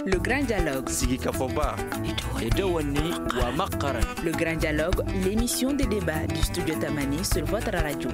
Le Grand Dialogue. Le Grand Dialogue, l'émission de débat du studio Tamani sur votre radio.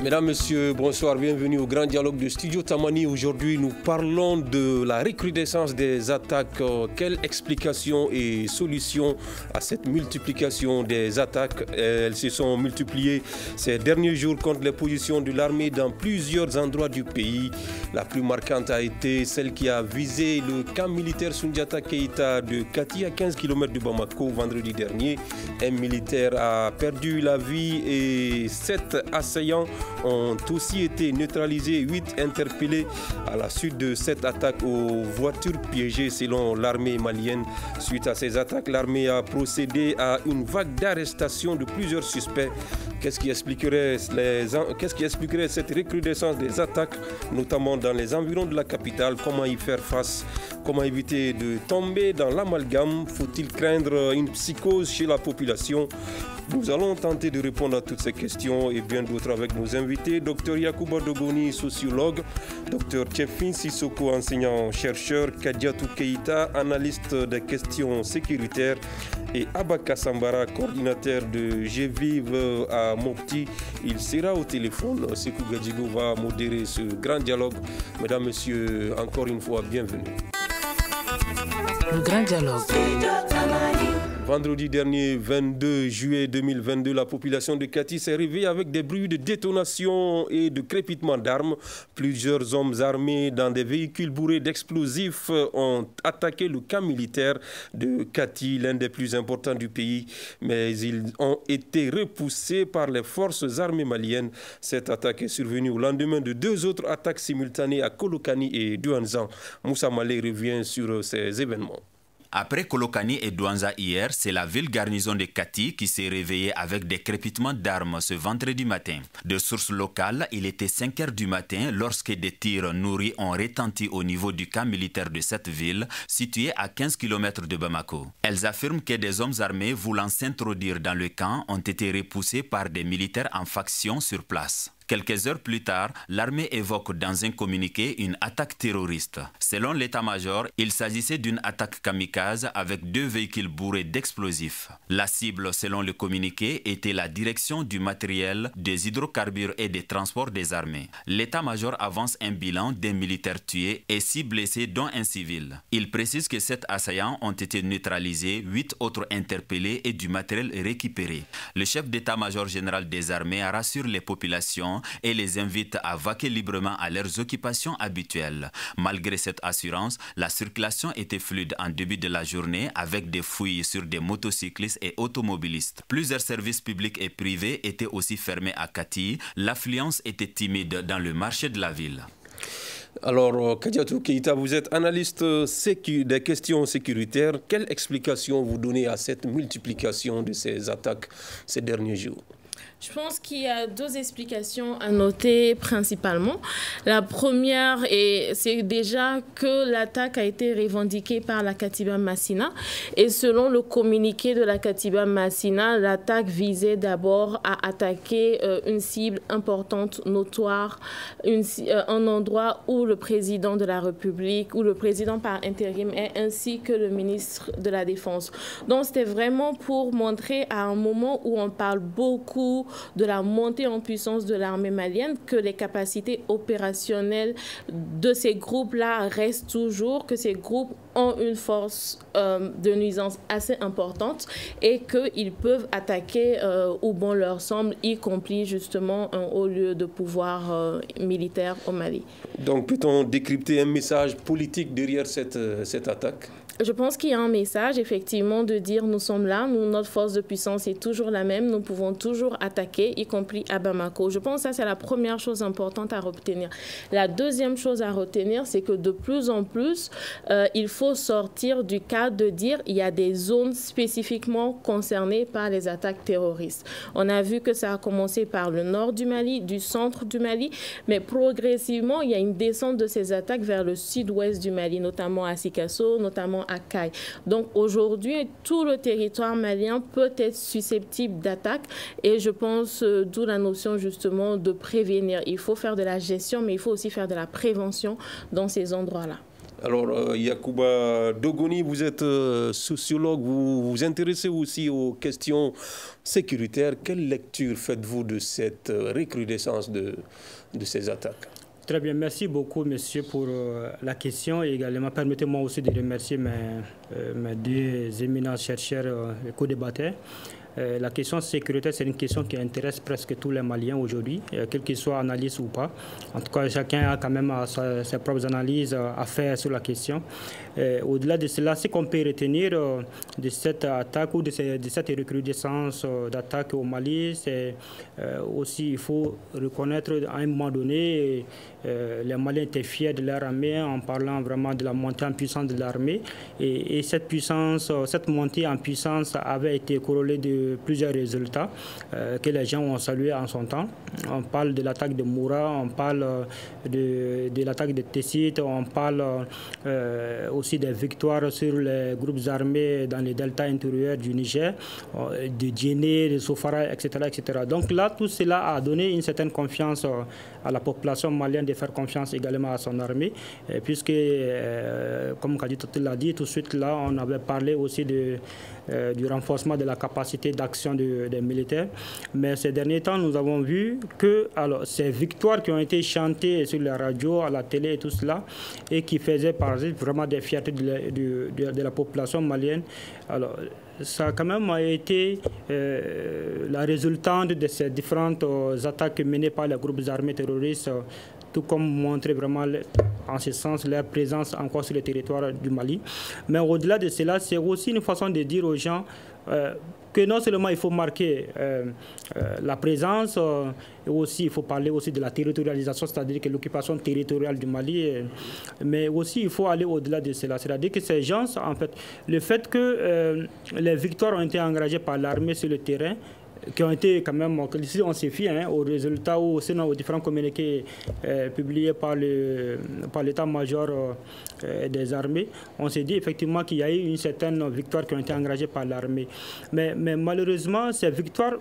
Mesdames, Messieurs, bonsoir, bienvenue au Grand Dialogue du Studio Tamani. Aujourd'hui, nous parlons de la recrudescence des attaques. Quelle explication et solution à cette multiplication des attaques? Elles se sont multipliées ces derniers jours contre les positions de l'armée dans plusieurs endroits du pays. La plus marquante a été celle qui a visé le camp militaire Soundiata Keïta de Kati à 15 km de Bamako vendredi dernier. Un militaire a perdu la vie et 7 assaillants ont aussi été neutralisés, 8 interpellés à la suite de cette attaque aux voitures piégées selon l'armée malienne. Suite à ces attaques, l'armée a procédé à une vague d'arrestations de plusieurs suspects. Qu'est-ce qui expliquerait cette recrudescence des attaques, notamment dans les environs de la capitale? Comment y faire face? Comment éviter de tomber dans l'amalgame? Faut-il craindre une psychose chez la population? Nous allons tenter de répondre à toutes ces questions et bien d'autres avec nos invités. Dr Yacouba Dogoni, sociologue. Dr Tchefin Sissoko, enseignant-chercheur. Kadiatou Keïta, analyste des questions sécuritaires. Et Abaka Sambara, coordinateur de GVIV à Mopti. Il sera au téléphone. Sekou Gadjigo va modérer ce grand dialogue. Mesdames, Messieurs, encore une fois, bienvenue. Le Grand Dialogue. Vendredi dernier, 22 juillet 2022, la population de Kati s'est réveillée avec des bruits de détonation et de crépitement d'armes. Plusieurs hommes armés dans des véhicules bourrés d'explosifs ont attaqué le camp militaire de Kati, l'un des plus importants du pays. Mais ils ont été repoussés par les forces armées maliennes. Cette attaque est survenue au lendemain de 2 autres attaques simultanées à Kolokani et Douanzan. Moussa Malé revient sur ces événements. Après Kolokani et Douanza hier, c'est la ville garnison de Kati qui s'est réveillée avec des crépitements d'armes ce vendredi matin. De sources locales, il était 5 heures du matin lorsque des tirs nourris ont retenti au niveau du camp militaire de cette ville, situé à 15 km de Bamako. Elles affirment que des hommes armés voulant s'introduire dans le camp ont été repoussés par des militaires en faction sur place. Quelques heures plus tard, l'armée évoque dans un communiqué une attaque terroriste. Selon l'état-major, il s'agissait d'une attaque kamikaze avec 2 véhicules bourrés d'explosifs. La cible, selon le communiqué, était la direction du matériel, des hydrocarbures et des transports des armées. L'état-major avance un bilan d'1 militaire tué et 6 blessés, dont un civil. Il précise que 7 assaillants ont été neutralisés, 8 autres interpellés et du matériel récupéré. Le chef d'état-major général des armées rassure les populations et les invite à vaquer librement à leurs occupations habituelles. Malgré cette assurance, la circulation était fluide en début de la journée avec des fouilles sur des motocyclistes et automobilistes. Plusieurs services publics et privés étaient aussi fermés à Kati. L'affluence était timide dans le marché de la ville. Alors, Kadiatou Keïta, vous êtes analyste des questions sécuritaires. Quelle explication vous donnez à cette multiplication de ces attaques ces derniers jours? Je pense qu'il y a 2 explications à noter principalement. La première, c'est déjà que l'attaque a été revendiquée par la Katiba Massina. Et selon le communiqué de la Katiba Massina, l'attaque visait d'abord à attaquer une cible importante, notoire, un endroit où le président de la République, ou le président par intérim est, ainsi que le ministre de la Défense. Donc c'était vraiment pour montrer à un moment où on parle beaucoup de la montée en puissance de l'armée malienne, que les capacités opérationnelles de ces groupes-là restent toujours, que ces groupes ont une force de nuisance assez importante et qu'ils peuvent attaquer où bon leur semble, y compris justement un haut lieu de pouvoir militaire au Mali. Donc peut-on décrypter un message politique derrière cette attaque? Je pense qu'il y a un message, effectivement, de dire nous sommes là, notre force de puissance est toujours la même, nous pouvons toujours attaquer, y compris à Bamako. Je pense que ça, c'est la première chose importante à retenir. La deuxième chose à retenir, c'est que de plus en plus, il faut sortir du cadre de dire il y a des zones spécifiquement concernées par les attaques terroristes. On a vu que ça a commencé par le nord du Mali, du centre du Mali, mais progressivement, il y a une descente de ces attaques vers le sud-ouest du Mali, notamment à Sikasso, notamment à Kay. Donc aujourd'hui, tout le territoire malien peut être susceptible d'attaques et je pense d'où la notion justement de prévenir. Il faut faire de la gestion, mais il faut aussi faire de la prévention dans ces endroits-là. Alors, Yacouba Dogoni, vous êtes sociologue, vous vous intéressez aussi aux questions sécuritaires. Quelle lecture faites-vous de cette recrudescence de ces attaques? Très bien, merci beaucoup, monsieur, pour la question. Et également, permettez-moi aussi de remercier mes deux éminents chercheurs et co-débatteurs. La question sécuritaire, c'est une question qui intéresse presque tous les Maliens aujourd'hui, quel qu'ils soient analystes ou pas. En tout cas, chacun a quand même ses propres analyses à faire sur la question. Au-delà de cela, ce qu'on peut retenir de cette attaque ou de cette recrudescence d'attaque au Mali, c'est aussi, il faut reconnaître à un moment donné, les Maliens étaient fiers de leur armée en parlant vraiment de la montée en puissance de l'armée. Et cette puissance, cette montée en puissance avait été corrélée de plusieurs résultats que les gens ont salués en son temps. On parle de l'attaque de Moura, on parle de l'attaque de Tessit, on parle aussi des victoires sur les groupes armés dans les deltas intérieurs du Niger, de Djéné, de Sofara, etc., etc. Donc là, tout cela a donné une certaine confiance à la population malienne de faire confiance également à son armée, puisque, comme Kadito l'a dit, tout de suite là, on avait parlé aussi du renforcement de la capacité d'action des militaires. Mais ces derniers temps, nous avons vu que ces victoires qui ont été chantées sur la radio, à la télé et tout cela, et qui faisaient par exemple vraiment des fiertés de la population malienne, alors ça a quand même été la résultante de ces différentes attaques menées par les groupes armés terroristes, tout comme montrer vraiment en ce sens leur présence encore sur le territoire du Mali. Mais au-delà de cela, c'est aussi une façon de dire aux gens que non seulement il faut marquer la présence, et aussi il faut parler aussi de la territorialisation, c'est-à-dire que l'occupation territoriale du Mali, mais aussi il faut aller au-delà de cela. C'est-à-dire que ces gens, en fait, le fait que les victoires ont été engagées par l'armée sur le terrain, qui ont été quand même, ici on s'est fié aux résultats ou sinon aux différents communiqués publiés par l'état-major des armées, on s'est dit effectivement qu'il y a eu une certaine victoire qui ont été engagées par l'armée. Mais malheureusement, ces victoires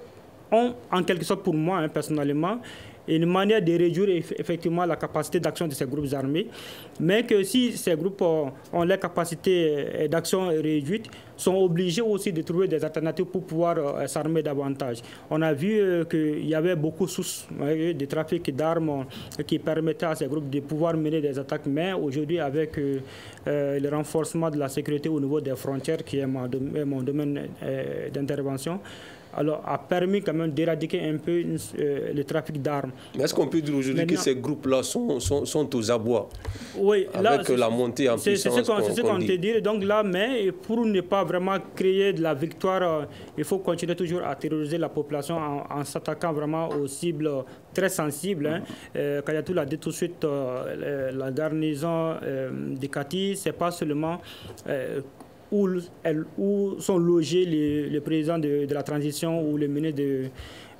ont, en quelque sorte pour moi, personnellement, une manière de réduire effectivement la capacité d'action de ces groupes armés, mais que si ces groupes ont leur capacité d'action réduite, sont obligés aussi de trouver des alternatives pour pouvoir s'armer davantage. On a vu qu'il y avait beaucoup de sources de trafic d'armes qui permettaient à ces groupes de pouvoir mener des attaques, mais aujourd'hui avec le renforcement de la sécurité au niveau des frontières, qui est mon domaine d'intervention, alors a permis quand même d'éradiquer un peu le trafic d'armes. Mais est-ce qu'on peut dire aujourd'hui que ces groupes-là sont aux abois? Oui, avec la montée en puissance? C'est ce qu'on te dit. Donc là, mais pour ne pas vraiment créer de la victoire, il faut continuer toujours à terroriser la population en s'attaquant vraiment aux cibles très sensibles. Kayatou l'a dit tout de suite, la garnison de Kati, c'est pas seulement où sont logés les présidents de la transition ou le ministre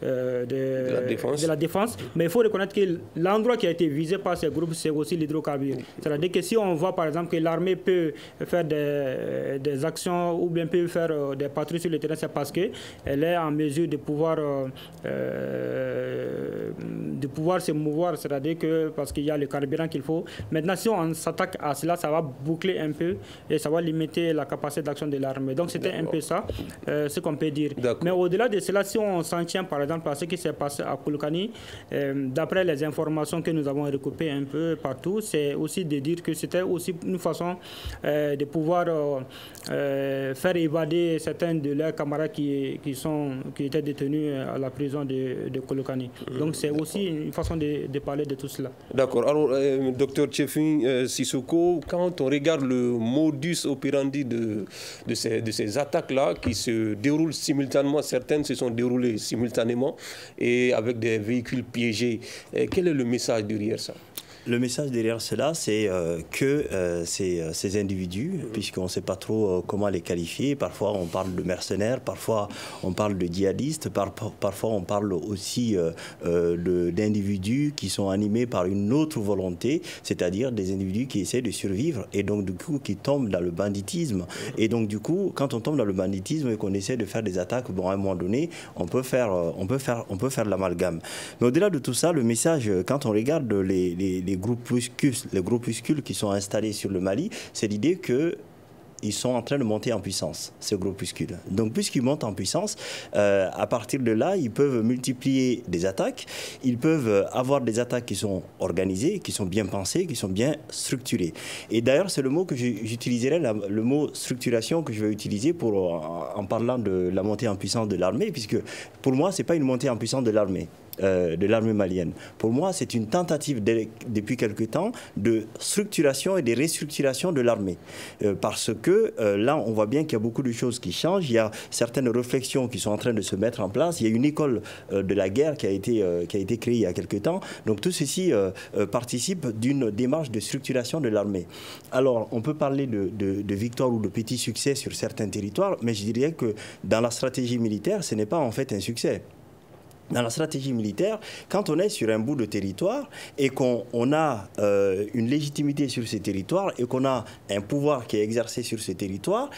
de la défense. Mais il faut reconnaître que l'endroit qui a été visé par ces groupes, c'est aussi l'hydrocarbure. C'est-à-dire que si on voit par exemple que l'armée peut faire des actions ou bien peut faire des patrouilles sur le terrain, c'est parce qu'elle est en mesure de pouvoir se mouvoir, c'est-à-dire que parce qu'il y a le carburant qu'il faut. Maintenant, si on s'attaque à cela, ça va boucler un peu et ça va limiter la capacité d'action de l'armée. Donc c'était un peu ça, ce qu'on peut dire. Mais au-delà de cela, si on s'en tient par exemple à ce qui s'est passé à Kolokani, d'après les informations que nous avons recoupées un peu partout, c'est aussi de dire que c'était aussi une façon de pouvoir faire évader certains de leurs camarades qui étaient détenus à la prison de Kolokani. Donc c'est aussi une façon de parler de tout cela. D'accord. Alors, docteur Tchefin Sissoko, quand on regarde le modus operandi de ces attaques-là qui se déroulent simultanément, certaines se sont déroulées simultanément et avec des véhicules piégés, quel est le message derrière ça? Le message derrière cela, c'est que ces individus, puisqu'on ne sait pas trop comment les qualifier, parfois on parle de mercenaires, parfois on parle de djihadistes, parfois on parle aussi d'individus qui sont animés par une autre volonté, c'est-à-dire des individus qui essaient de survivre et donc du coup qui tombent dans le banditisme. Et donc du coup, quand on tombe dans le banditisme et qu'on essaie de faire des attaques, bon, à un moment donné, on peut faire l'amalgame. Mais au-delà de tout ça, le message, quand on regarde les groupuscules qui sont installés sur le Mali, c'est l'idée que ils sont en train de monter en puissance, ces groupuscules. Donc, puisqu'ils montent en puissance, à partir de là, ils peuvent multiplier des attaques. Ils peuvent avoir des attaques qui sont organisées, qui sont bien pensées, qui sont bien structurées. Et d'ailleurs, c'est le mot que j'utiliserai, le mot structuration que je vais utiliser en parlant de la montée en puissance de l'armée, puisque pour moi, ce n'est pas une montée en puissance de l'armée malienne. Pour moi, c'est une tentative depuis quelque temps de structuration et de restructuration de l'armée. Parce que là, on voit bien qu'il y a beaucoup de choses qui changent. Il y a certaines réflexions qui sont en train de se mettre en place. Il y a une école de la guerre qui a été créée il y a quelque temps. Donc tout ceci participe d'une démarche de structuration de l'armée. Alors, on peut parler de victoire ou de petits succès sur certains territoires, mais je dirais que dans la stratégie militaire, ce n'est pas en fait un succès. Dans la stratégie militaire, quand on est sur un bout de territoire et qu'on a une légitimité sur ce territoire et qu'on a un pouvoir qui est exercé sur ce territoire,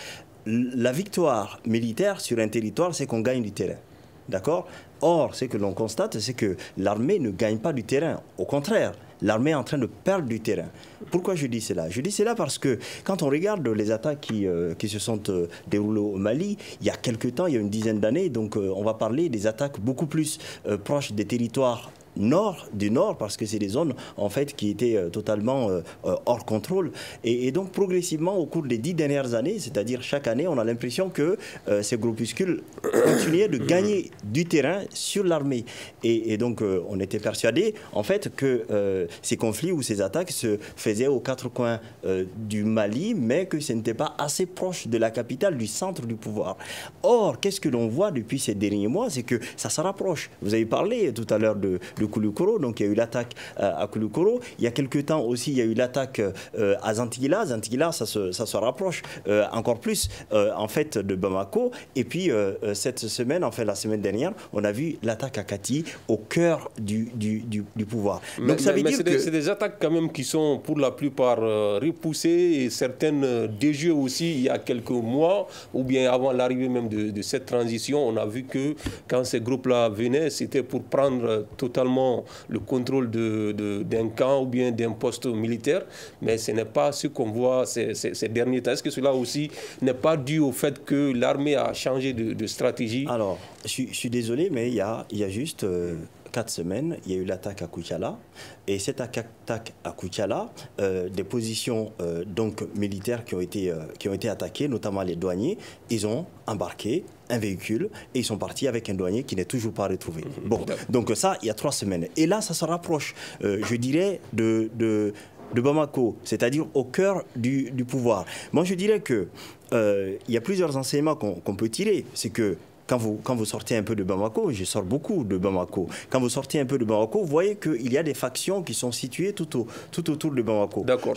la victoire militaire sur un territoire, c'est qu'on gagne du terrain. D'accord ? Or, ce que l'on constate, c'est que l'armée ne gagne pas du terrain. Au contraire, l'armée est en train de perdre du terrain. Pourquoi je dis cela? Je dis cela parce que quand on regarde les attaques qui se sont déroulées au Mali, il y a quelque temps, il y a une dizaine d'années, donc on va parler des attaques beaucoup plus proches des territoires du nord, parce que c'est des zones en fait qui étaient totalement hors contrôle. Et donc progressivement, au cours des 10 dernières années, c'est-à-dire chaque année, on a l'impression que ces groupuscules continuaient de gagner du terrain sur l'armée. Et donc on était persuadé en fait que ces conflits ou ces attaques se faisaient aux quatre coins du Mali, mais que ce n'était pas assez proche de la capitale, du centre du pouvoir. Or, qu'est-ce que l'on voit depuis ces derniers mois? C'est que ça se rapproche. Vous avez parlé tout à l'heure de Koulikoro, donc il y a eu l'attaque à Koulikoro. Il y a quelque temps aussi, il y a eu l'attaque à Zantiguila. Zantiguila, ça se rapproche encore plus en fait de Bamako. Et puis cette semaine, enfin la semaine dernière, on a vu l'attaque à Kati au cœur du pouvoir. Donc ça veut dire que c'est des attaques quand même qui sont pour la plupart repoussées et certaines déjouées aussi il y a quelques mois ou bien avant l'arrivée même de cette transition. On a vu que quand ces groupes-là venaient, c'était pour prendre totalement le contrôle d'un camp ou bien d'un poste militaire, mais ce n'est pas ce qu'on voit ces derniers temps. Est-ce que cela aussi n'est pas dû au fait que l'armée a changé de stratégie? Alors, je suis désolé, mais il y a juste 4 semaines, il y a eu l'attaque à Koutiala. Et cette attaque à Koutiala, des positions donc militaires qui ont été attaquées, notamment les douaniers, ils ont embarqué un véhicule et ils sont partis avec un douanier qui n'est toujours pas retrouvé. Bon, donc ça, il y a 3 semaines. Et là, ça se rapproche, je dirais, de Bamako, c'est-à-dire au cœur du pouvoir. Moi, je dirais que il y a plusieurs enseignements qu'on peut tirer. C'est que quand vous sortez un peu de Bamako, je sors beaucoup de Bamako, quand vous sortez un peu de Bamako, vous voyez qu'il y a des factions qui sont situées tout autour de Bamako. D'accord.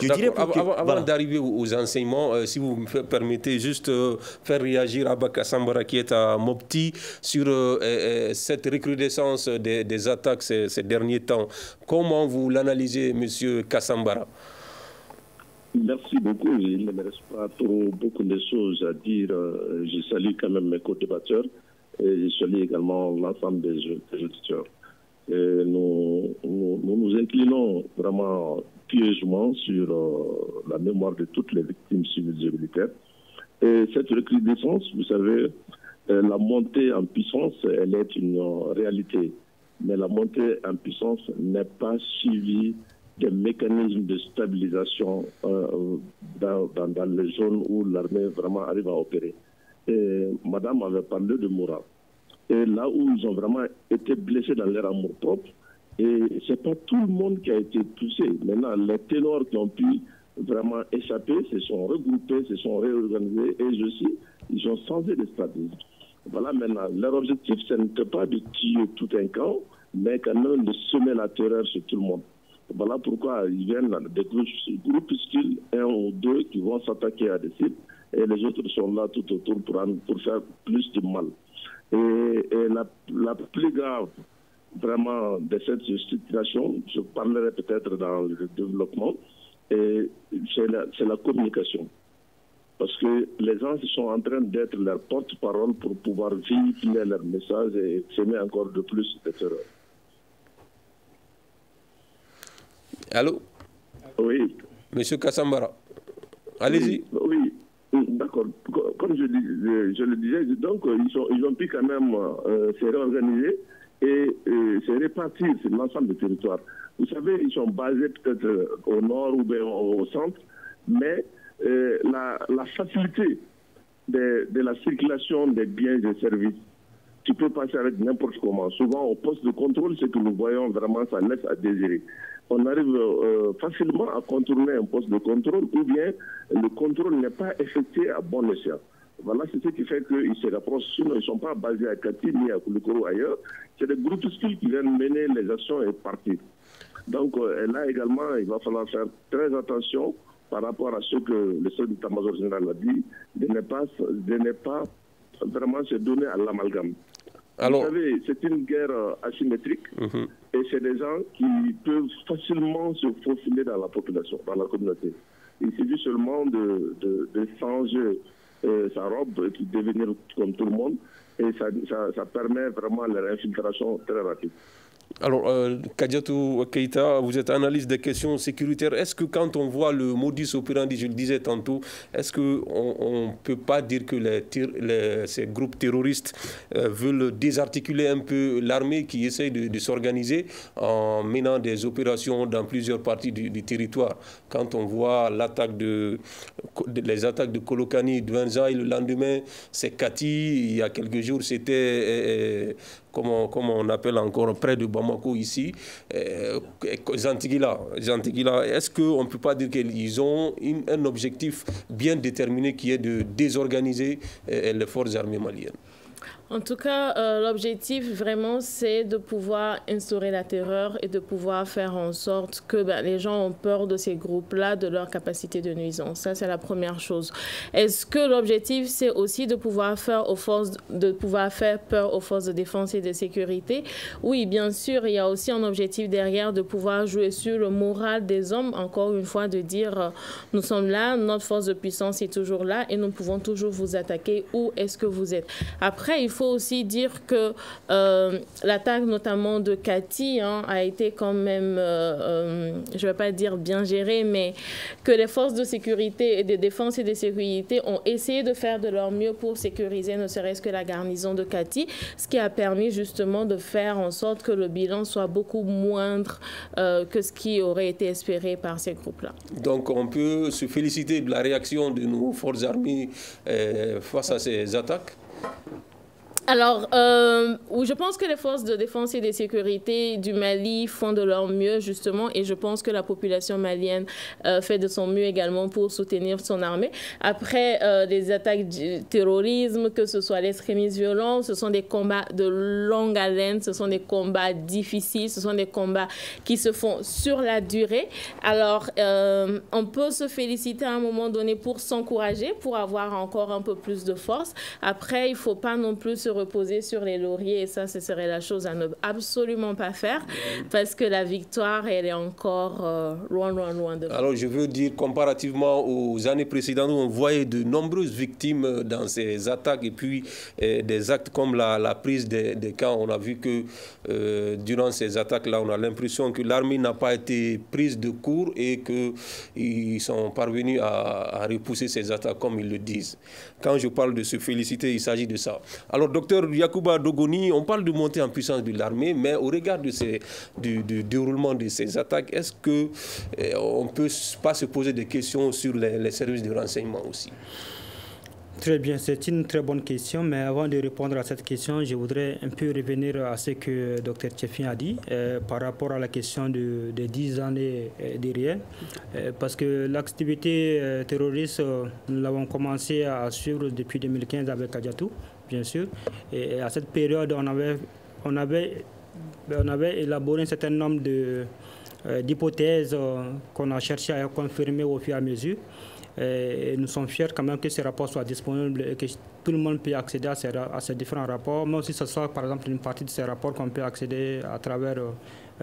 Avant d'arriver aux enseignements, si vous me permettez juste faire réagir Abaka Sambara qui est à Mopti sur cette recrudescence des attaques ces derniers temps. Comment vous l'analysez, M. Kassambara? Merci beaucoup. Il ne me reste pas beaucoup de choses à dire. Je salue quand même mes co-débatteurs et je salue également l'ensemble des auditeurs. Nous inclinons vraiment pieusement sur la mémoire de toutes les victimes civiles et militaires. Et cette recrudescence, vous savez, la montée en puissance, elle est une réalité. Mais la montée en puissance n'est pas suivie des mécanismes de stabilisation dans les zones où l'armée vraiment arrive à opérer. Et Madame avait parlé de Moura. Et là où ils ont vraiment été blessés dans leur amour propre, et ce n'est pas tout le monde qui a été touché. Maintenant, les ténors qui ont pu vraiment échapper se sont regroupés, se sont réorganisés, et aussi, ils ont changé de stratégie. Voilà, maintenant, leur objectif, ce n'était pas de tuer tout un camp, mais quand même de semer la terreur sur tout le monde. Voilà pourquoi ils viennent des groupuscules, 1 ou 2, qui vont s'attaquer à des sites, et les autres sont là tout autour pour faire plus de mal. Et la plus grave, vraiment, de cette situation, je parlerai peut-être dans le développement, c'est la communication. Parce que les gens sont en train d'être leur porte-parole pour pouvoir véhiculer leur message et semer encore de plus de terreur. Allô? Oui. Monsieur Kassambara, allez-y. Oui, d'accord. Comme je le disais, donc ils ont pu quand même se réorganiser et se répartir sur l'ensemble du territoire. Vous savez, ils sont basés peut-être au nord ou bien au centre, mais la facilité de la circulation des biens et des services, tu peux passer avec n'importe comment. Souvent, au poste de contrôle, ce que nous voyons vraiment, ça laisse à désirer. On arrive facilement à contourner un poste de contrôle ou bien le contrôle n'est pas effectué à bon escient. Voilà, c'est ce qui fait qu'ils se rapprochent. Sinon, ils ne sont pas basés à Kati ni à Koulikoro ailleurs. C'est des groupuscules qui viennent mener les actions et partir. Donc là également, il va falloir faire très attention par rapport à ce que le chef d'état-major général a dit, de ne pas vraiment se donner à l'amalgame. Vous savez, c'est une guerre asymétrique et c'est des gens qui peuvent facilement se faufiler dans la population, dans la communauté. Il suffit seulement de changer sa robe et de devenir comme tout le monde et ça permet vraiment leur infiltration très rapide. Alors, Kadiatou Keïta, vous êtes analyste des questions sécuritaires. Est-ce que quand on voit le modus operandi, je le disais tantôt, est-ce qu'on ne peut pas dire que ces groupes terroristes veulent désarticuler un peu l'armée qui essaye de s'organiser en menant des opérations dans plusieurs parties du territoire? Quand on voit les attaques de Kolokani, de Douentza, le lendemain, c'est Kati, il y a quelques jours, c'était... Comment on appelle encore, près de Bamako ici, Zantigila. Est-ce qu'on ne peut pas dire qu'ils ont un objectif bien déterminé qui est de désorganiser les forces armées maliennes? En tout cas, l'objectif vraiment, c'est de pouvoir instaurer la terreur et de pouvoir faire en sorte que les gens ont peur de ces groupes-là, de leur capacité de nuisance. Ça, c'est la première chose. Est-ce que l'objectif, c'est aussi de pouvoir faire peur aux forces de défense et de sécurité? Oui, bien sûr, il y a aussi un objectif derrière de pouvoir jouer sur le moral des hommes, encore une fois, de dire nous sommes là, notre force de puissance est toujours là et nous pouvons toujours vous attaquer. Où est-ce que vous êtes? Après, il faut aussi dire que l'attaque notamment de Kati a été quand même, je ne vais pas dire bien gérée, mais que les forces de sécurité et de défense et de sécurité ont essayé de faire de leur mieux pour sécuriser ne serait-ce que la garnison de Kati, ce qui a permis justement de faire en sorte que le bilan soit beaucoup moindre que ce qui aurait été espéré par ces groupes-là. Donc on peut se féliciter de la réaction de nos forces armées face à ces attaques? Alors, je pense que les forces de défense et de sécurité du Mali font de leur mieux, justement, et je pense que la population malienne fait de son mieux également pour soutenir son armée. Après les attaques du terrorisme, que ce soit l'extrémisme violent, ce sont des combats de longue haleine, ce sont des combats difficiles, ce sont des combats qui se font sur la durée. Alors, on peut se féliciter à un moment donné pour s'encourager, pour avoir encore un peu plus de force. Après, il ne faut pas non plus se reposer sur les lauriers et ça, ce serait la chose à ne absolument pas faire parce que la victoire, elle est encore loin de vous. Alors, je veux dire, comparativement aux années précédentes où on voyait de nombreuses victimes dans ces attaques et puis des actes comme la prise des camps, on a vu que durant ces attaques-là, on a l'impression que l'armée n'a pas été prise de court et qu'ils sont parvenus à repousser ces attaques comme ils le disent. Quand je parle de se féliciter, il s'agit de ça. Alors, docteur Yacouba Dogoni, on parle de montée en puissance de l'armée, mais au regard du déroulement de ces attaques, est-ce qu'on ne peut pas se poser des questions sur les services de renseignement aussi? Très bien, c'est une très bonne question, mais avant de répondre à cette question, je voudrais un peu revenir à ce que Dr Tchefin a dit par rapport à la question des 10 années derrière, parce que l'activité terroriste, nous l'avons commencé à suivre depuis 2015 avec Kadiatou, bien sûr, et à cette période, on avait élaboré un certain nombre d'hypothèses qu'on a cherché à confirmer au fur et à mesure. Et nous sommes fiers quand même que ces rapports soient disponibles et que tout le monde peut accéder à ces différents rapports, même si ce soit par exemple une partie de ces rapports qu'on peut accéder à travers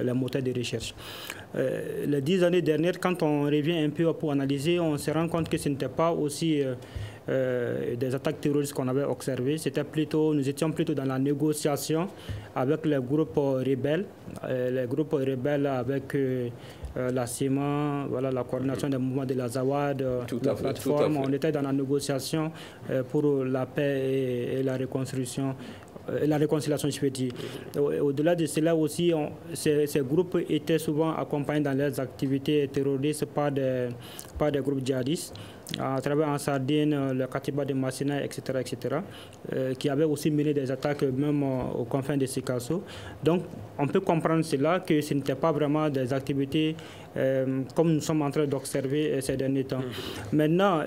les moteurs de recherche. Les 10 années dernières, quand on revient un peu pour analyser, on se rend compte que ce n'était pas aussi des attaques terroristes qu'on avait observées. Nous étions plutôt dans la négociation avec les groupes rebelles. Les groupes rebelles avec la CIMA, voilà, la coordination des mouvements de la Zawad, la plateforme. On était dans la négociation pour la paix et la reconstruction. La réconciliation, je peux dire. Au-delà de cela aussi, ces groupes étaient souvent accompagnés dans leurs activités terroristes par des groupes djihadistes, à travers en Sardine, le Katiba de Massina, etc., qui avaient aussi mené des attaques même aux confins de Sikasso. Donc, on peut comprendre cela, que ce n'était pas vraiment des activités comme nous sommes en train d'observer ces derniers temps. Maintenant,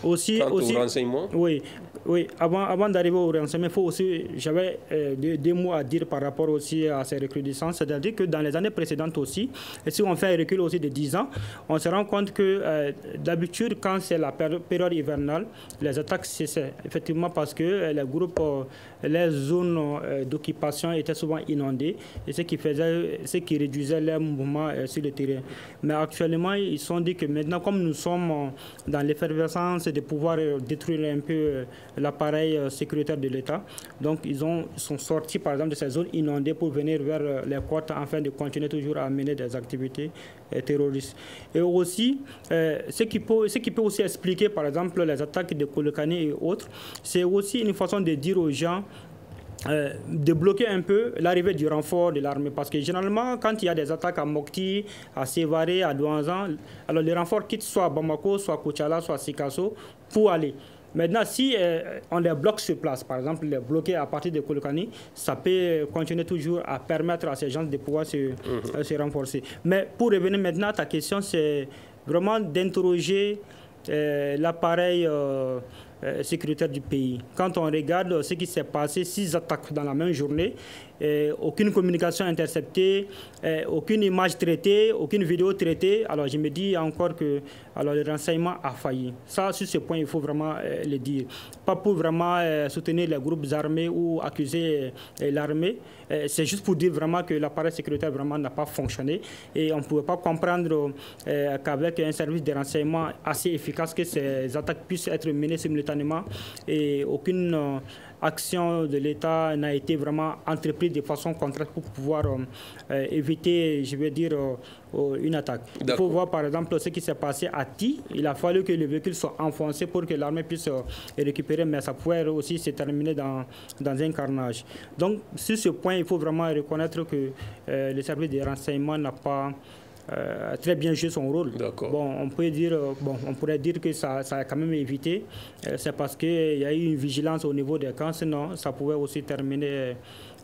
aussi... Quant au renseignement? Oui, avant d'arriver au renseignement, j'avais deux mots à dire par rapport aussi à ces recrudescences. C'est-à-dire que dans les années précédentes aussi, et si on fait un recul aussi de 10 ans, on se rend compte que d'habitude, quand c'est la période hivernale, les attaques cessaient. Effectivement, parce que les groupes, les zones d'occupation étaient souvent inondées, et ce qui réduisait leur mouvement sur le terrain. Mais actuellement, ils se sont dit que maintenant, comme nous sommes dans l'effervescence de pouvoir détruire un peu l'appareil sécuritaire de l'État, donc ils sont sortis par exemple de ces zones inondées pour venir vers les côtes afin de continuer toujours à mener des activités terroristes. Et aussi, ce qui peut aussi expliquer par exemple les attaques de Kolokani et autres, c'est aussi une façon de dire aux gens de bloquer un peu l'arrivée du renfort de l'armée. Parce que généralement, quand il y a des attaques à Mopti, à Sévaré, à Douanzan, alors les renforts quittent soit Bamako, soit Kouchala, soit Sikasso pour aller. Maintenant, si on les bloque sur place, par exemple, les bloquer à partir de Kolokani, ça peut continuer toujours à permettre à ces gens de pouvoir se renforcer. Mais pour revenir maintenant à ta question, c'est vraiment d'interroger l'appareil sécuritaire du pays. Quand on regarde ce qui s'est passé, 6 attaques dans la même journée, aucune communication interceptée, aucune image traitée, aucune vidéo traitée. Alors je me dis encore que le renseignement a failli. Ça, sur ce point, il faut vraiment le dire. Pas pour vraiment soutenir les groupes armés ou accuser l'armée. C'est juste pour dire vraiment que l'appareil sécuritaire vraiment n'a pas fonctionné. Et on ne pouvait pas comprendre qu'avec un service de renseignement assez efficace, que ces attaques puissent être menées simultanément et aucune action de l'État n'a été vraiment entreprise de façon concrète pour pouvoir éviter, je veux dire, une attaque. Il faut voir par exemple ce qui s'est passé à Ti. Il a fallu que le véhicule soit enfoncé pour que l'armée puisse récupérer, mais ça pouvait aussi se terminer dans un carnage. Donc sur ce point, il faut vraiment reconnaître que le service de renseignement n'a pas très bien joué son rôle. Bon, on pourrait dire que ça a quand même évité. C'est parce qu'il y a eu une vigilance au niveau des camps, sinon ça pouvait aussi terminer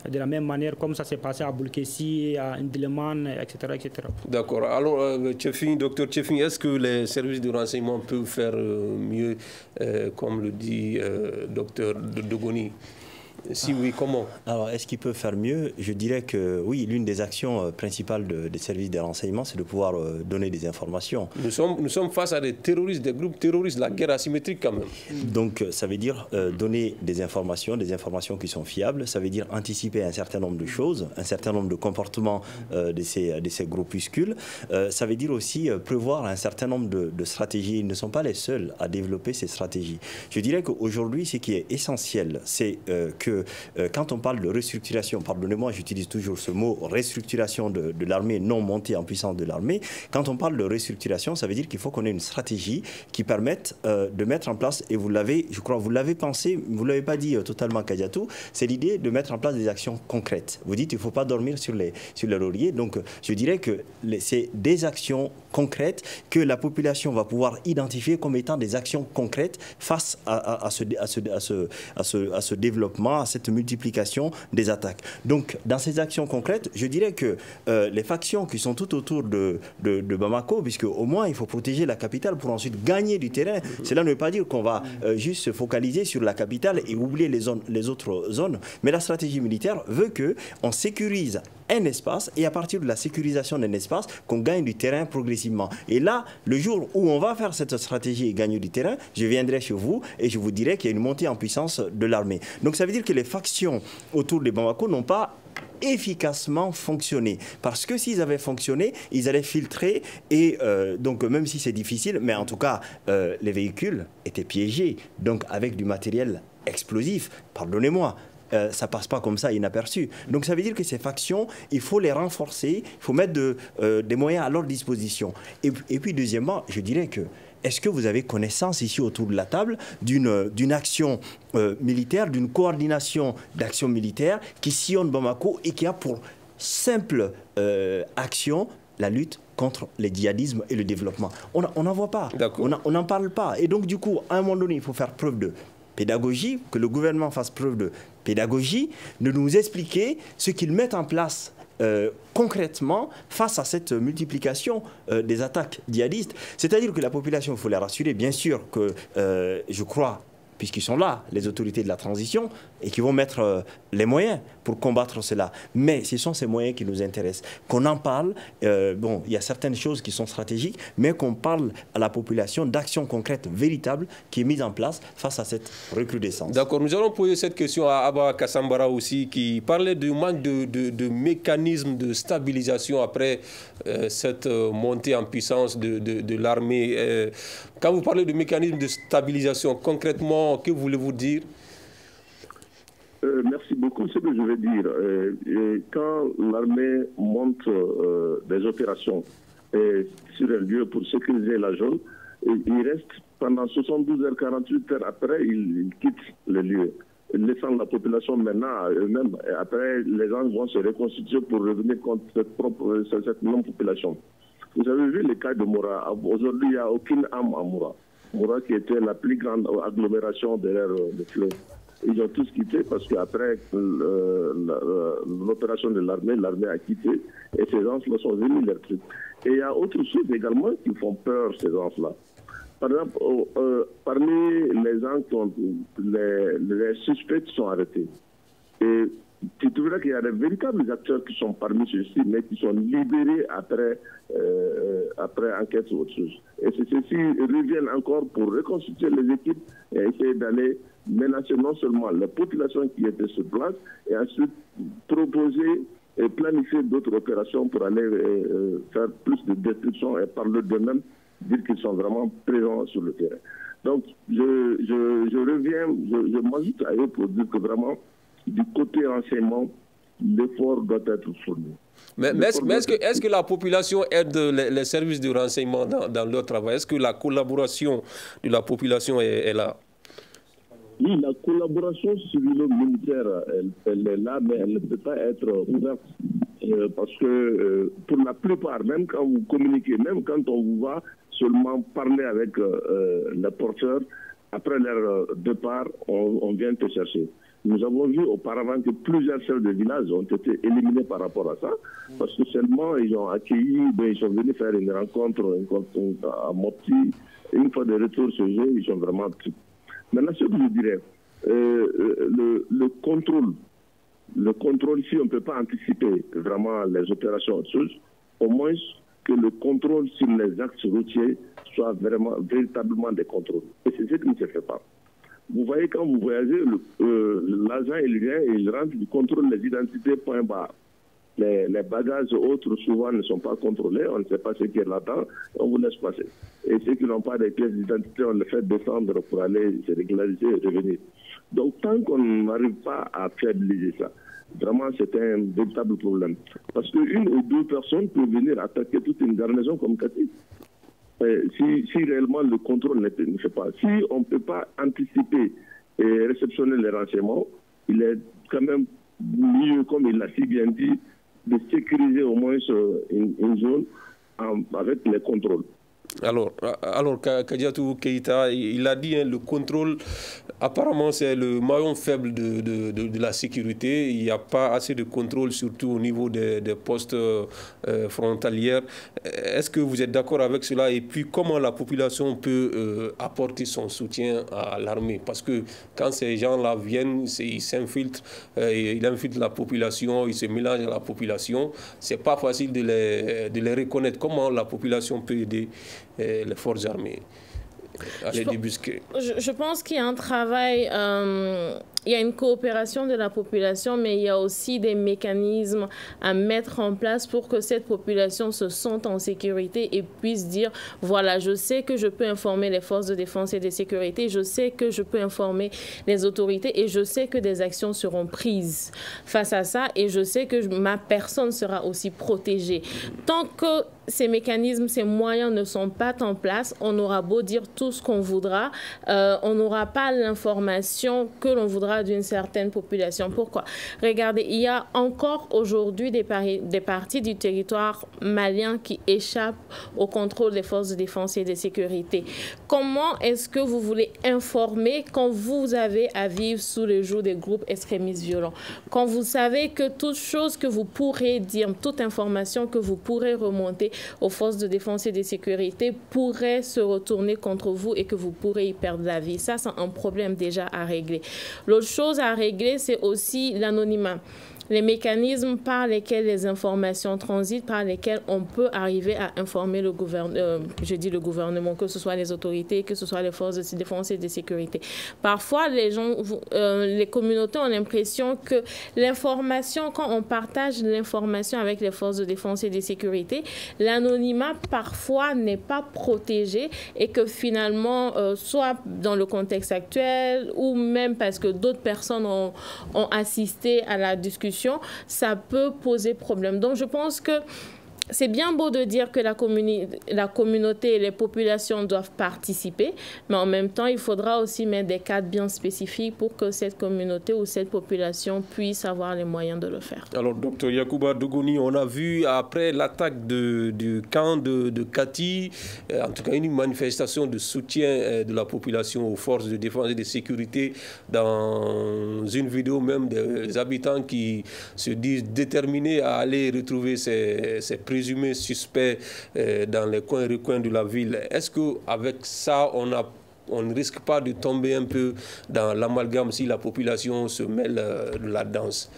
de la même manière comme ça s'est passé à Boulkessi, à Ndeleman, etc. D'accord. Alors, docteur Tchefin, est-ce que les services de renseignement peuvent faire mieux, comme le dit docteur Dogoni? Si oui, comment? Alors, est-ce qu'ils peuvent faire mieux? Je dirais que oui, l'une des actions principales des services de renseignement, c'est de pouvoir donner des informations. Nous sommes face à des terroristes, des groupes terroristes, la guerre asymétrique quand même. Donc, ça veut dire donner des informations qui sont fiables. Ça veut dire anticiper un certain nombre de choses, un certain nombre de comportements de ces groupuscules. Ça veut dire aussi prévoir un certain nombre de stratégies. Ils ne sont pas les seuls à développer ces stratégies. Je dirais qu'aujourd'hui, ce qui est essentiel, c'est que quand on parle de restructuration, pardonnez-moi, j'utilise toujours ce mot, restructuration de l'armée, non montée en puissance de l'armée. Quand on parle de restructuration, ça veut dire qu'il faut qu'on ait une stratégie qui permette de mettre en place, et vous l'avez, je crois, vous l'avez pensé, vous ne l'avez pas dit totalement, Kadiatou, c'est l'idée de mettre en place des actions concrètes. Vous dites qu'il ne faut pas dormir sur les lauriers, donc je dirais que c'est des actions concrètes que la population va pouvoir identifier comme étant des actions concrètes face à ce développement, à cette multiplication des attaques. Donc, dans ces actions concrètes, je dirais que les factions qui sont tout autour de Bamako, puisque au moins il faut protéger la capitale pour ensuite gagner du terrain, cela ne veut pas dire qu'on va juste se focaliser sur la capitale et oublier les autres zones, mais la stratégie militaire veut qu'on sécurise un espace et à partir de la sécurisation d'un espace, qu'on gagne du terrain progressivement. Et là, le jour où on va faire cette stratégie et gagner du terrain, je viendrai chez vous et je vous dirai qu'il y a une montée en puissance de l'armée. Donc ça veut dire que les factions autour de Bamako n'ont pas efficacement fonctionné. Parce que s'ils avaient fonctionné, ils allaient filtrer et donc même si c'est difficile, mais en tout cas, les véhicules étaient piégés, donc avec du matériel explosif, pardonnez-moi. Ça ne passe pas comme ça inaperçu. Donc ça veut dire que ces factions, il faut les renforcer, il faut mettre des moyens à leur disposition. Et puis deuxièmement, je dirais que est-ce que vous avez connaissance ici autour de la table d'une action militaire, d'une coordination d'actions militaires qui sillonne Bamako et qui a pour simple action la lutte contre le djihadisme et le développement? On n'en voit pas, on n'en parle pas. Et donc du coup, à un moment donné, il faut faire preuve de pédagogie, que le gouvernement fasse preuve de pédagogie, de nous expliquer ce qu'ils mettent en place concrètement face à cette multiplication des attaques djihadistes. C'est-à-dire que la population, il faut la rassurer, bien sûr que je crois, puisqu'ils sont là, les autorités de la transition, et qui vont mettre les moyens pour combattre cela. Mais ce sont ces moyens qui nous intéressent. Qu'on en parle, bon, il y a certaines choses qui sont stratégiques, mais qu'on parle à la population d'actions concrètes, véritables, qui est mise en place face à cette recrudescence. D'accord, nous allons poser cette question à Abba Kassambara aussi, qui parlait du manque de mécanismes de stabilisation après cette montée en puissance de l'armée. Quand vous parlez de mécanismes de stabilisation, concrètement, que voulez-vous dire? Merci beaucoup. Ce que je veux dire, quand l'armée monte des opérations sur un lieu pour sécuriser la zone, il reste pendant 72 heures, 48 heures après, il quitte le lieu, laissant la population maintenant à eux-mêmes. Après, les gens vont se reconstituer pour revenir contre cette même population. Vous avez vu le cas de Moura. Aujourd'hui, il n'y a aucune âme à Moura. Moura qui était la plus grande agglomération derrière le fleuve. Ils ont tous quitté parce qu'après l'opération de l'armée a quitté et ces gens-là sont venus leur truc. Et il y a autre chose également qui font peur, ces gens-là. Par exemple, parmi les gens qui ont, les suspects qui sont arrêtés, et tu trouveras qu'il y a de véritables acteurs qui sont parmi ceux-ci, mais qui sont libérés après enquête ou autre chose. Et ceux-ci reviennent encore pour reconstituer les équipes et essayer d'aller menacer non seulement la population qui était sur place, et ensuite proposer et planifier d'autres opérations pour aller faire plus de destruction et par d'eux-mêmes dire qu'ils sont vraiment présents sur le terrain. Donc, je reviens, je m'ajoute à eux pour dire que vraiment, du côté renseignement, l'effort doit être fourni. Mais est-ce que la population aide les services de renseignement dans leur travail? Est-ce que la collaboration de la population est là? Oui, la collaboration civilo-militaire, elle est là, mais elle ne peut pas être ouverte. Parce que pour la plupart, même quand vous communiquez, même quand on vous va seulement parler avec les porteurs, après leur départ, on vient te chercher. Nous avons vu auparavant que plusieurs chefs de village ont été éliminés par rapport à ça, parce que seulement ils ont accueilli, ils sont venus faire une rencontre à Mopti. Une fois de retour chez eux, ils sont vraiment... Maintenant, ce que je dirais, le contrôle, si on ne peut pas anticiper vraiment les opérations autre chose, au moins que le contrôle sur les axes routiers soit véritablement des contrôles. Et c'est ce qui ne se fait pas. Vous voyez, quand vous voyagez, l'agent, il vient et il rentre, il contrôle les identités, point barre. Les bagages autres, souvent, ne sont pas contrôlés, on ne sait pas ce qui est là-dedans, on vous laisse passer. Et ceux qui n'ont pas de pièces d'identité, on les fait descendre pour aller se régulariser et revenir. Donc, tant qu'on n'arrive pas à fiabiliser ça, vraiment, c'est un véritable problème. Parce qu'une ou deux personnes peuvent venir attaquer toute une garnison comme Kati. Si réellement le contrôle ne fait pas, si on ne peut pas anticiper et réceptionner les renseignements, il est quand même mieux, comme il l'a si bien dit, de sécuriser au moins une zone avec les contrôles. Alors Kadiatou Keïta, il a dit, hein, le contrôle, apparemment c'est le maillon faible de la sécurité. Il n'y a pas assez de contrôle, surtout au niveau des postes frontaliers. Est-ce que vous êtes d'accord avec cela? Et puis comment la population peut apporter son soutien à l'armée? Parce que quand ces gens-là viennent, ils s'infiltrent, ils infiltrent la population, ils se mélangent à la population. Ce n'est pas facile de les reconnaître. Comment la population peut aider les forces armées à les débusquer? Je pense qu'il y a un travail, il y a une coopération de la population, mais il y a aussi des mécanismes à mettre en place pour que cette population se sente en sécurité et puisse dire, voilà, je sais que je peux informer les forces de défense et de sécurité, je sais que je peux informer les autorités et je sais que des actions seront prises face à ça et je sais que ma personne sera aussi protégée. Tant que ces mécanismes, ces moyens ne sont pas en place, on aura beau dire tout ce qu'on voudra, on n'aura pas l'information que l'on voudra d'une certaine population. Pourquoi? Regardez, il y a encore aujourd'hui des parties du territoire malien qui échappent au contrôle des forces de défense et de sécurité. Comment est-ce que vous voulez informer quand vous avez à vivre sous le joug des groupes extrémistes violents? Quand vous savez que toute chose que vous pourrez dire, toute information que vous pourrez remonter aux forces de défense et de sécurité pourrait se retourner contre vous et que vous pourrez y perdre la vie. Ça, c'est un problème déjà à régler. L'autre chose à régler, c'est aussi l'anonymat. Les mécanismes par lesquels les informations transitent, par lesquels on peut arriver à informer le gouvernement, je dis le gouvernement, que ce soit les autorités, que ce soit les forces de défense et de sécurité. Parfois, les communautés ont l'impression que l'information, quand on partage l'information avec les forces de défense et de sécurité, l'anonymat parfois n'est pas protégé et que finalement, soit dans le contexte actuel ou même parce que d'autres personnes ont assisté à la discussion, ça peut poser problème. Donc, je pense que c'est bien beau de dire que la communauté et les populations doivent participer, mais en même temps, il faudra aussi mettre des cadres bien spécifiques pour que cette communauté ou cette population puisse avoir les moyens de le faire. Alors, Dr Yacouba Dogoni, on a vu après l'attaque du camp de Kati, en tout cas une manifestation de soutien de la population aux forces de défense et de sécurité, dans une vidéo même des habitants qui se disent déterminés à aller retrouver ces présumés suspects dans les coins et recoins de la ville. Est-ce qu'avec ça, on ne risque pas de tomber un peu dans l'amalgame si la population se mêle de la danse?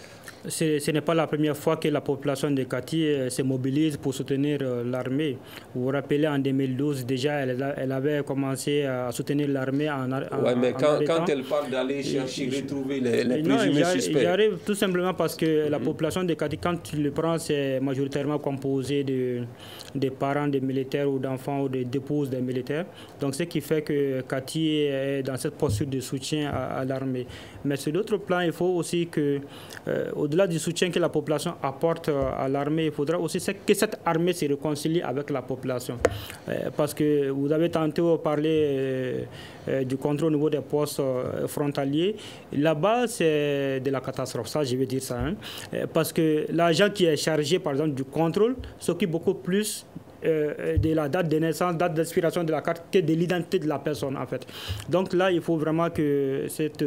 Ce n'est pas la première fois que la population de Kati se mobilise pour soutenir l'armée. Vous vous rappelez, en 2012, déjà, elle avait commencé à soutenir l'armée Oui, mais quand elle parle d'aller chercher, retrouver les présumés suspects... J'arrive tout simplement parce que la population de Kati, quand tu le prends, c'est majoritairement composé de parents des militaires ou d'enfants ou d'épouses des militaires. Donc, ce qui fait que Kati est dans cette posture de soutien à l'armée. Mais sur d'autres plans, il faut aussi que, au-delà du soutien que la population apporte à l'armée, il faudra aussi que cette armée se réconcilie avec la population. Parce que vous avez tantôt parlé du contrôle au niveau des postes frontaliers. Là-bas, c'est de la catastrophe, ça, je vais dire ça. Parce que l'agent qui est chargé, par exemple, du contrôle s'occupe beaucoup plus de la date de naissance, date d'expiration de la carte que de l'identité de la personne, en fait. Donc là, il faut vraiment que cette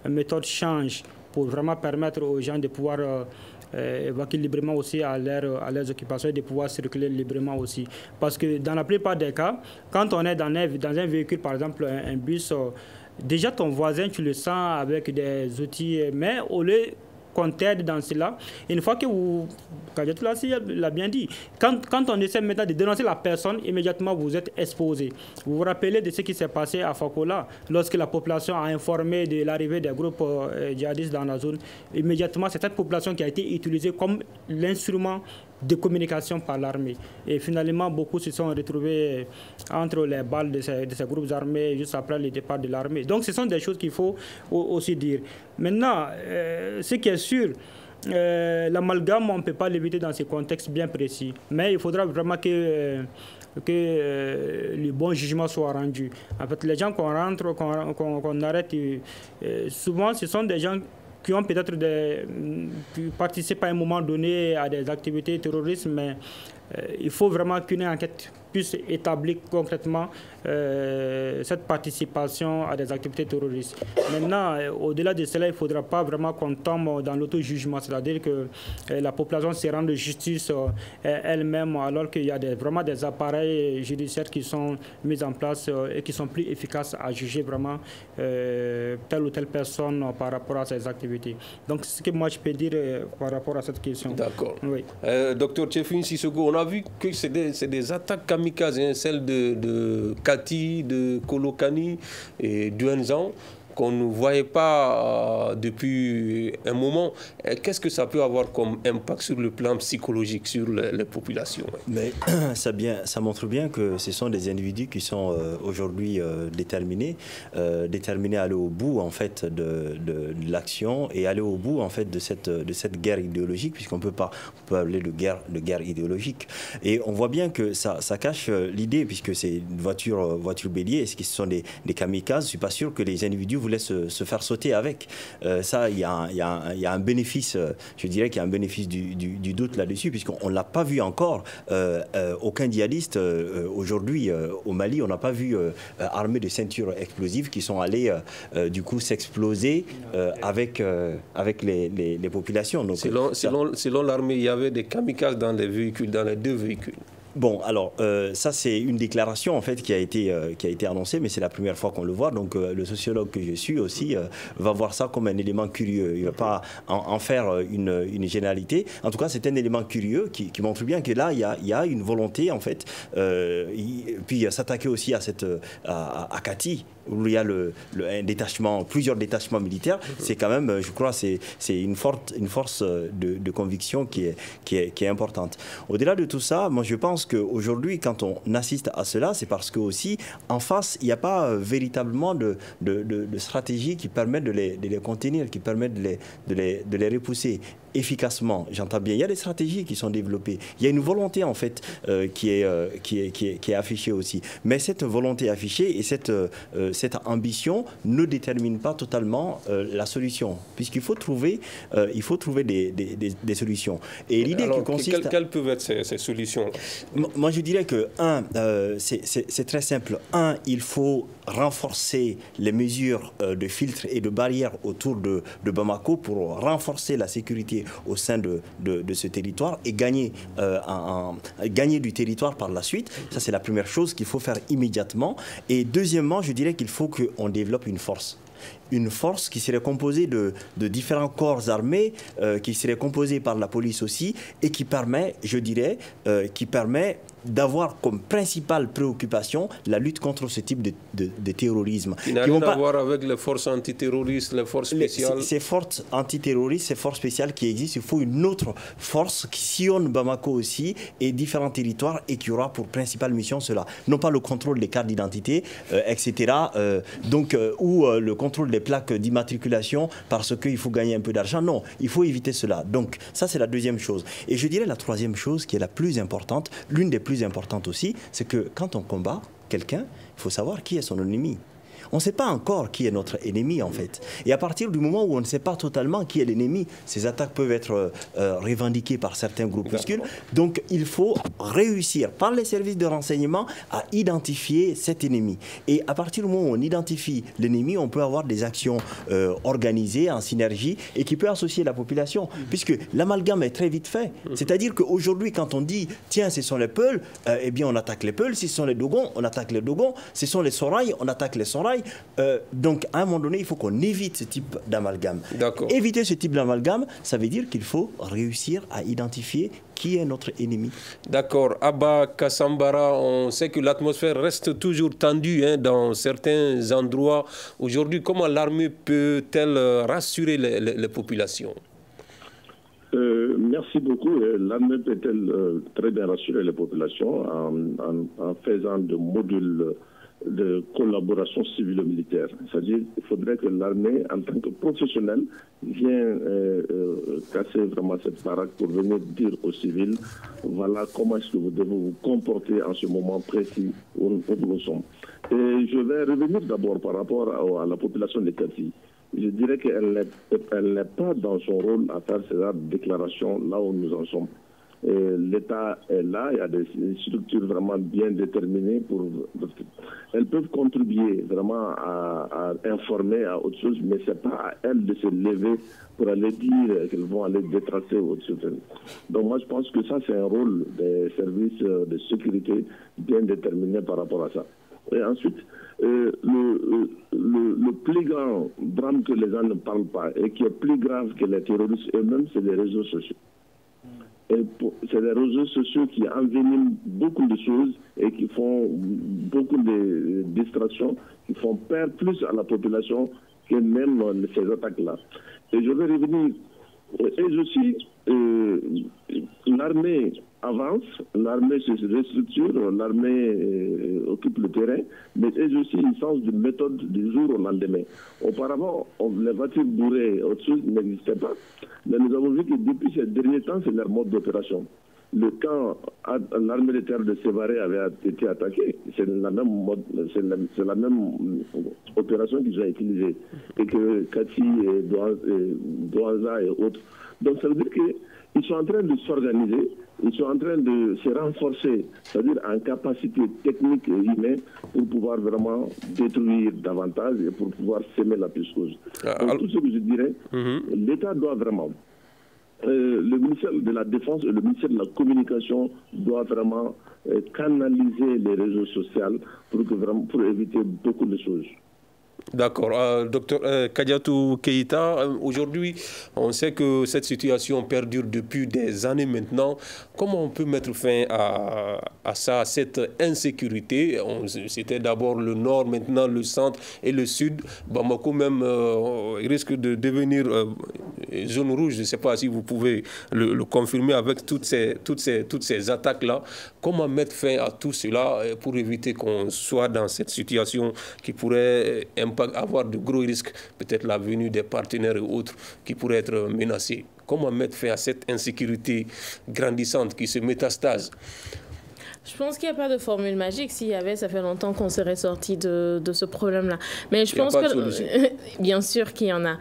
méthode change pour vraiment permettre aux gens de pouvoir évacuer librement aussi à leurs occupations et de pouvoir circuler librement aussi. Parce que dans la plupart des cas, quand on est dans un véhicule, par exemple un bus, déjà ton voisin, tu le sens avec des outils, mais au lieu qu'on t'aide dans cela. Une fois que vous, Kadiatou l'a bien dit, quand on essaie maintenant de dénoncer la personne, immédiatement vous êtes exposé. Vous vous rappelez de ce qui s'est passé à Fakola, lorsque la population a informé de l'arrivée des groupes djihadistes dans la zone. Immédiatement, c'est cette population qui a été utilisée comme l'instrument de communication par l'armée. Et finalement, beaucoup se sont retrouvés entre les balles de ces groupes armés juste après le départ de l'armée. Donc, ce sont des choses qu'il faut aussi dire. Maintenant, ce qui est sûr, l'amalgame, on ne peut pas l'éviter dans ces contextes bien précis. Mais il faudra vraiment que le bon jugement soit rendu. En fait, les gens qu'on rentre, qu'on arrête, souvent, ce sont des gens qui ont peut-être participé à un moment donné à des activités terroristes, mais il faut vraiment qu'une enquête puisse établir concrètement cette participation à des activités terroristes. Maintenant, au-delà de cela, il ne faudra pas vraiment qu'on tombe dans l'auto-jugement, c'est-à-dire que la population se rende justice elle-même, alors qu'il y a vraiment des appareils judiciaires qui sont mis en place et qui sont plus efficaces à juger vraiment telle ou telle personne par rapport à ses activités. Donc, c'est ce que moi je peux dire par rapport à cette question. D'accord. Oui. Docteur Tchefin Sissoko, on a vu que c'est des attaques kamikazes, hein, celles de Kati, de Kolokani et d'Uenzan, qu'on ne voyait pas depuis un moment. Qu'est-ce que ça peut avoir comme impact sur le plan psychologique, sur les populations? Mais ça montre bien que ce sont des individus qui sont aujourd'hui déterminés à aller au bout en fait de l'action et aller au bout en fait de cette guerre idéologique, puisqu'on peut parler de guerre idéologique. Et on voit bien que ça cache l'idée, puisque c'est une voiture bélier, est-ce que ce sont des kamikazes? Je ne suis pas sûr que les individus voulait se faire sauter avec. Ça, il y a un bénéfice, je dirais qu'il y a un bénéfice du doute là-dessus, puisqu'on ne l'a pas vu encore. Aucun djihadiste aujourd'hui au Mali, on n'a pas vu armé de ceintures explosives qui sont allés du coup s'exploser avec les populations. Donc, selon l'armée, il y avait des kamikazes dans les véhicules, dans les 2 véhicules. Bon, alors, ça, c'est une déclaration, en fait, qui a été annoncée, mais c'est la première fois qu'on le voit. Donc, le sociologue que je suis aussi va voir ça comme un élément curieux. Il ne va pas en faire une généralité. En tout cas, c'est un élément curieux qui montre bien que là, il y a une volonté, en fait. Puis, s'attaquer aussi à Kati, où il y a plusieurs détachements militaires. C'est quand même, je crois, c'est une force de conviction qui est importante. Au-delà de tout ça, moi, je pense qu'aujourd'hui, quand on assiste à cela, c'est parce que aussi, en face, il n'y a pas véritablement de stratégie qui permette de les contenir, qui permette de les repousser efficacement. J'entends bien. Il y a des stratégies qui sont développées. Il y a une volonté, en fait, qui est affichée aussi. Mais cette volonté affichée et cette ambition ne détermine pas totalement la solution, puisqu'il faut trouver des solutions. Et l'idée qui consiste... Quelles peuvent être ces solutions? Moi, je dirais que, c'est très simple. Il faut renforcer les mesures de filtres et de barrières autour de Bamako pour renforcer la sécurité au sein de ce territoire et gagner du territoire par la suite. Ça, c'est la première chose qu'il faut faire immédiatement. Et deuxièmement, je dirais qu'il faut qu'on développe une force. Une force qui serait composée de différents corps armés, qui serait composée par la police aussi, et qui permet, je dirais, d'avoir comme principale préoccupation la lutte contre ce type de terrorisme. Qui n'a rien à voir avec les forces antiterroristes, les forces spéciales. Ces forces antiterroristes, ces forces spéciales qui existent, il faut une autre force qui sillonne Bamako aussi et différents territoires et qui aura pour principale mission cela. Non pas le contrôle des cartes d'identité, etc. Ou le contrôle des plaques d'immatriculation parce qu'il faut gagner un peu d'argent. Non, il faut éviter cela. Donc ça, c'est la deuxième chose. Et je dirais la troisième chose qui est la plus importante, l'une des plus importantes aussi, c'est que quand on combat quelqu'un, il faut savoir qui est son ennemi. On ne sait pas encore qui est notre ennemi, en fait. Et à partir du moment où on ne sait pas totalement qui est l'ennemi, ces attaques peuvent être revendiquées par certains groupuscules. Donc, il faut réussir, par les services de renseignement, à identifier cet ennemi. Et à partir du moment où on identifie l'ennemi, on peut avoir des actions organisées, en synergie, et qui peut associer la population. Puisque l'amalgame est très vite fait. C'est-à-dire qu'aujourd'hui, quand on dit, tiens, ce sont les Peuls, eh bien, on attaque les Peuls. Si ce sont les Dogons, on attaque les Dogons. Si ce sont les Soraï, on attaque les Soraï. Donc, à un moment donné, il faut qu'on évite ce type d'amalgame. Éviter ce type d'amalgame, ça veut dire qu'il faut réussir à identifier qui est notre ennemi. D'accord. Abba Kassambara, on sait que l'atmosphère reste toujours tendue dans certains endroits. Aujourd'hui, comment l'armée peut-elle rassurer les populations? Merci beaucoup. L'armée peut-elle très bien rassurer les populations en faisant de modules de collaboration civilo-militaire. C'est-à-dire qu'il faudrait que l'armée, en tant que professionnel, vienne casser vraiment cette baraque pour venir dire aux civils, voilà comment est-ce que vous devez vous comporter en ce moment précis où nous sommes. Et je vais revenir d'abord par rapport à la population de Kati. Je dirais qu'elle n'est pas dans son rôle à faire ces déclarations là où nous en sommes. L'État est là, il y a des structures vraiment bien déterminées. Elles peuvent contribuer vraiment à informer à autre chose, mais ce n'est pas à elles de se lever pour aller dire qu'elles vont aller détracer autre chose. Donc moi je pense que ça c'est un rôle des services de sécurité bien déterminé par rapport à ça. Et ensuite, le plus grand drame que les gens ne parlent pas et qui est plus grave que les terroristes eux-mêmes, c'est les réseaux sociaux. C'est les réseaux sociaux qui enveniment beaucoup de choses et qui font beaucoup de distractions, qui font perdre plus à la population que même ces attaques-là. Et je vais revenir. Et aussi, l'armée avance, l'armée se restructure, l'armée occupe le terrain, mais elles aussi ils changent de méthode du jour au lendemain. Auparavant, les voitures bourrées, autre chose n'existait pas, mais nous avons vu que depuis ces derniers temps, c'est leur mode d'opération. Le camp, l'armée de terre de Sévaré avait été attaqué. C'est la même opération qu'ils ont utilisée et que Kati, Douaza et autres. Donc ça veut dire qu'ils sont en train de s'organiser, ils sont en train de se renforcer, c'est-à-dire en capacité technique et humaine pour pouvoir vraiment détruire davantage et pour pouvoir s'aimer la psychose. Donc tout ce que je dirais, l'État doit vraiment... le ministère de la Défense et le ministère de la Communication doivent vraiment canaliser les réseaux sociaux pour éviter beaucoup de choses. D'accord. Docteur Kadiatou Keïta, aujourd'hui, on sait que cette situation perdure depuis des années maintenant. Comment on peut mettre fin à ça, à cette insécurité? C'était d'abord le nord, maintenant le centre et le sud. Bamako même risque de devenir zone rouge. Je ne sais pas si vous pouvez le confirmer avec toutes ces attaques-là. Comment mettre fin à tout cela pour éviter qu'on soit dans cette situation qui pourrait avoir de gros risques, peut-être la venue des partenaires et autres qui pourraient être menacés? Comment mettre fin à cette insécurité grandissante qui se métastase? Je pense qu'il n'y a pas de formule magique. S'il y avait, ça fait longtemps qu'on serait sorti de ce problème-là. Mais je pense que... Bien sûr qu'il y en a.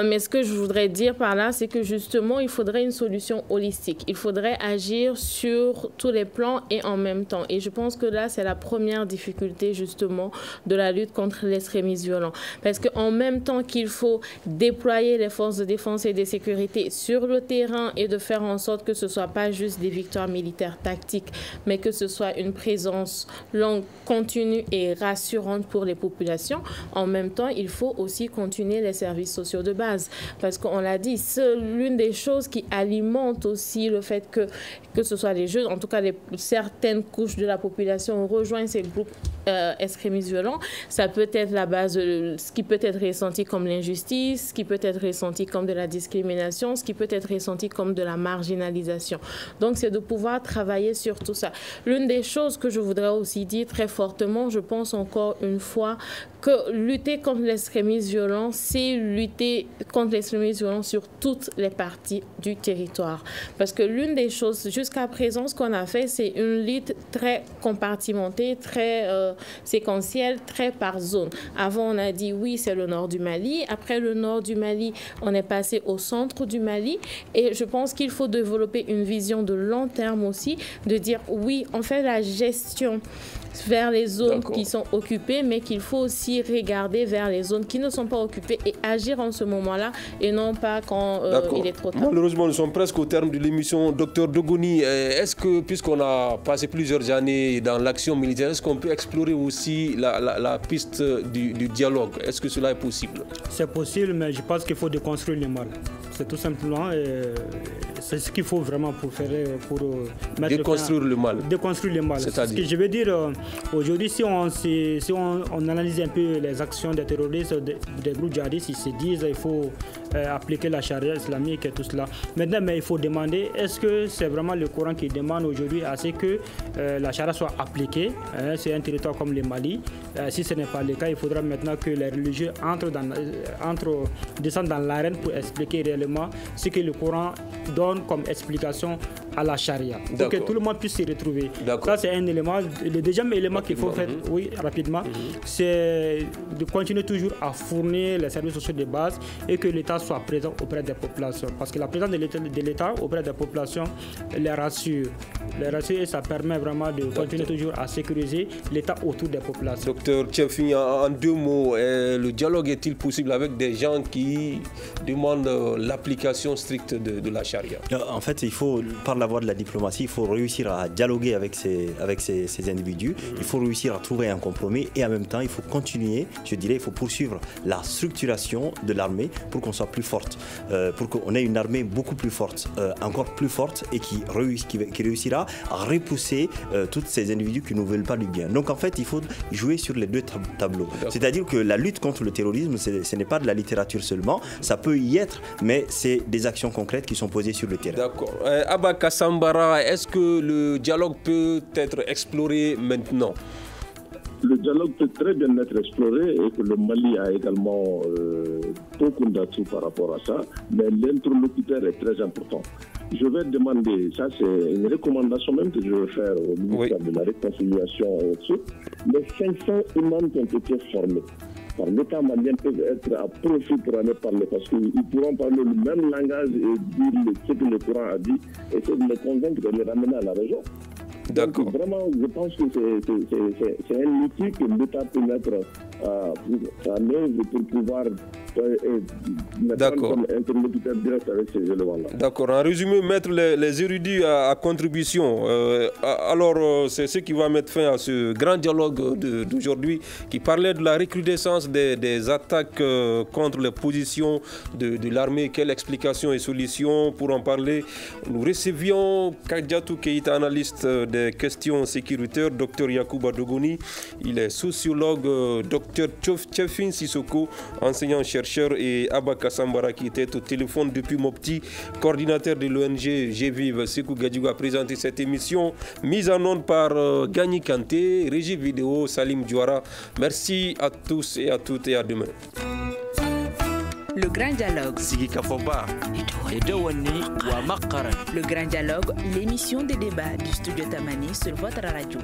Mais ce que je voudrais dire par là, c'est que justement, il faudrait une solution holistique. Il faudrait agir sur tous les plans et en même temps. Et je pense que là, c'est la première difficulté, justement, de la lutte contre l'extrémisme violent. Parce qu'en même temps qu'il faut déployer les forces de défense et de sécurité sur le terrain et de faire en sorte que ce ne soit pas juste des victoires militaires tactiques, mais que ce soit une présence longue, continue et rassurante pour les populations. En même temps, il faut aussi continuer les services sociaux de base. Parce qu'on l'a dit, c'est l'une des choses qui alimente aussi le fait que ce soit les jeunes, en tout cas certaines couches de la population rejoignent ces groupes extrémistes violents. Ça peut être la base de ce qui peut être ressenti comme l'injustice, ce qui peut être ressenti comme de la discrimination, ce qui peut être ressenti comme de la marginalisation. Donc, c'est de pouvoir travailler sur tout ça. L'une des choses que je voudrais aussi dire très fortement, je pense encore une fois que lutter contre l'extrémisme violent, c'est lutter contre l'extrémisme violent sur toutes les parties du territoire. Parce que l'une des choses, jusqu'à présent, ce qu'on a fait, c'est une lutte très compartimentée, très séquentielle, très par zone. Avant, on a dit oui, c'est le nord du Mali. Après le nord du Mali, on est passé au centre du Mali. Et je pense qu'il faut développer une vision de long terme aussi, de dire oui, on fait la gestion vers les zones qui sont occupées, mais qu'il faut aussi regarder vers les zones qui ne sont pas occupées et agir en ce moment-là et non pas quand il est trop tard. Malheureusement, nous sommes presque au terme de l'émission. Docteur Dogoni, est-ce que, puisqu'on a passé plusieurs années dans l'action militaire, est-ce qu'on peut explorer aussi la piste du dialogue? Est-ce que cela est possible? C'est possible, mais je pense qu'il faut déconstruire le mal. C'est tout simplement, c'est ce qu'il faut vraiment pour mettre déconstruire le mal. Déconstruire le mal. C'est-à-dire, ce que je veux dire, aujourd'hui, si on analyse un peu les actions des terroristes, des groupes djihadistes, ils se disent qu'il faut appliquer la charia islamique et tout cela. Maintenant, mais il faut demander, est-ce que c'est vraiment le Coran qui demande aujourd'hui à ce que la charia soit appliquée? C'est un territoire comme le Mali. Si ce n'est pas le cas, il faudra maintenant que les religieux descendent dans l'arène pour expliquer réellement ce que le Coran donne comme explication à la charia, pour que tout le monde puisse s'y retrouver. Ça, c'est un élément. Le deuxième élément qu'il faut faire, oui, rapidement, c'est de continuer toujours à fournir les services sociaux de base et que l'État soit présent auprès des populations. Parce que la présence de l'État auprès des populations les rassure. Et ça permet vraiment de continuer toujours à sécuriser l'État autour des populations. Docteur Tchefin, en 2 mots, le dialogue est-il possible avec des gens qui demandent l'application stricte de la charia? En fait, il faut, par la voie de la diplomatie, il faut réussir à dialoguer avec ces individus. Il faut réussir à trouver un compromis et en même temps, il faut continuer, je dirais, il faut poursuivre la structuration de l'armée pour qu'on soit plus forte, pour qu'on ait une armée beaucoup plus forte, encore plus forte et qui réussira à repousser tous ces individus qui ne veulent pas du bien. Donc en fait, il faut jouer sur les 2 tableaux. C'est-à-dire que la lutte contre le terrorisme, ce n'est pas de la littérature seulement, ça peut y être, mais c'est des actions concrètes qui sont posées sur le terrain. D'accord. Abba Kassambara, est-ce que le dialogue peut être exploré maintenant? Le dialogue peut très bien être exploré et que le Mali a également beaucoup d'atouts par rapport à ça, mais l'interlocuteur est très important. Je vais demander, ça c'est une recommandation même que je vais faire au ministère de la Réconciliation et au-dessus, les 500 imams qui ont été formés par l'État malien peuvent être à profit pour aller parler parce qu'ils pourront parler le même langage et dire ce que le Coran a dit et essayer de les convaincre de les ramener à la région. Donc, vraiment, je pense que c'est un outil que l'État peut mettre en œuvre pour pouvoir mettre comme interlocuteur direct avec ces éléments-là. D'accord. En résumé, mettre les érudits à contribution. Alors, c'est ce qui va mettre fin à ce grand dialogue d'aujourd'hui qui parlait de la recrudescence des attaques contre les positions de l'armée. Quelle explication et solution? Pour en parler, nous recevions Kadiatou Keïta, analyste des questions sécuritaires, Dr Yacouba Dogoni, il est sociologue, Dr Tchefin Sissoko, enseignant-chercheur, et Abba Kassambara qui était au téléphone depuis Mopti, coordinateur de l'ONG G-Vive. Sekou Gadjigou a présenté cette émission, mise en onde par Gagny Kanté, régie vidéo Salim Diouara. Merci à tous et à toutes et à demain. Le Grand Dialogue. Le Grand Dialogue, l'émission des débats du studio Tamani sur votre radio.